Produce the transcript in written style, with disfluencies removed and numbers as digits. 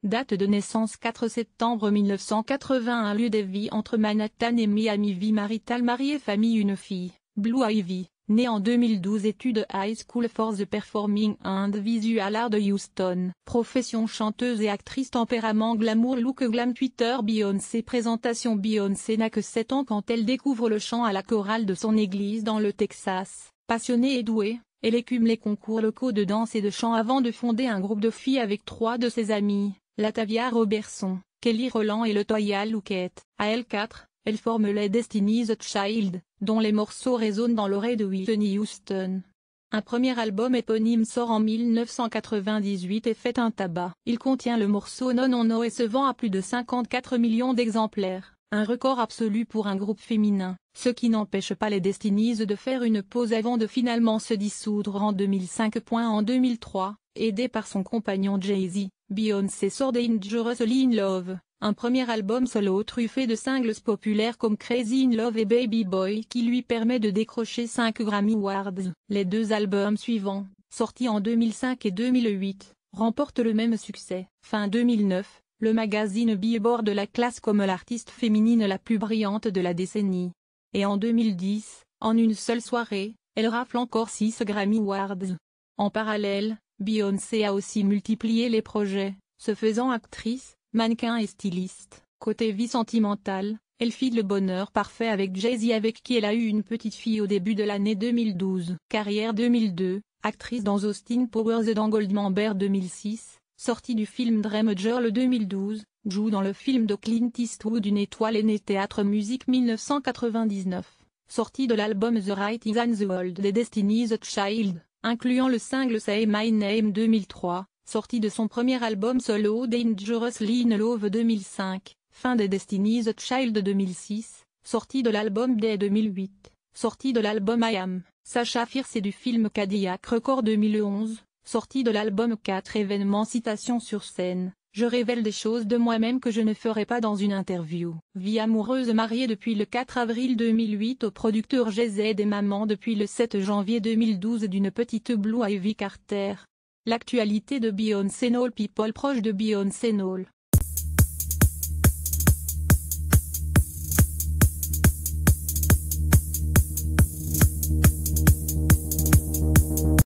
Date de naissance 4 septembre 1981. Lieu de vie entre Manhattan et Miami. Vie maritale, mariée, famille, une fille. Blue Ivy, née en 2012. Études High School for the Performing and Visual Arts de Houston. Profession chanteuse et actrice. Tempérament glamour, look glam. Twitter Beyoncé. Présentation. Beyoncé n'a que 7 ans quand elle découvre le chant à la chorale de son église dans le Texas. Passionnée et douée, elle écume les concours locaux de danse et de chant avant de fonder un groupe de filles avec 3 de ses amies, Latavia Robertson, Kelly Rowland et LeToya Luckett. À L4, elle forme les Destiny's Child, dont les morceaux résonnent dans l'oreille de Whitney Houston. Un premier album éponyme sort en 1998 et fait un tabac. Il contient le morceau No No No et se vend à plus de 54 millions d'exemplaires. Un record absolu pour un groupe féminin, ce qui n'empêche pas les Destiny's de faire une pause avant de finalement se dissoudre en 2005. En 2003, aidée par son compagnon Jay-Z, Beyoncé sort Dangerously in Love, un premier album solo truffé de singles populaires comme Crazy in Love et Baby Boy qui lui permet de décrocher 5 Grammy Awards. Les 2 albums suivants, sortis en 2005 et 2008, remportent le même succès. Fin 2009. Le magazine Billboard la classe comme l'artiste féminine la plus brillante de la décennie. Et en 2010, en une seule soirée, elle rafle encore 6 Grammy Awards. En parallèle, Beyoncé a aussi multiplié les projets, se faisant actrice, mannequin et styliste. Côté vie sentimentale, elle file le bonheur parfait avec Jay-Z avec qui elle a eu une petite fille au début de l'année 2012. Carrière 2002, actrice dans Austin Powers et dans Goldmember 2006. Sortie du film Dream Girl 2012, joue dans le film de Clint Eastwood Une étoile est née. Théâtre musique 1999. Sortie de l'album The Writing on the Wall des Destiny's Child, incluant le single Say My Name 2003, sortie de son premier album solo Dangerously in Love 2005, fin des Destiny's Child 2006, sortie de l'album Day 2008, sortie de l'album I Am, Sasha Fierce et du film Cadillac Record 2011. Sortie de l'album 4 événements. Citation sur scène, je révèle des choses de moi-même que je ne ferai pas dans une interview. Vie amoureuse, mariée depuis le 4 avril 2008 au producteur Jay-Z et maman depuis le 7 janvier 2012 d'une petite Blue Ivy Carter. L'actualité de Beyoncé. People proche de Beyoncé.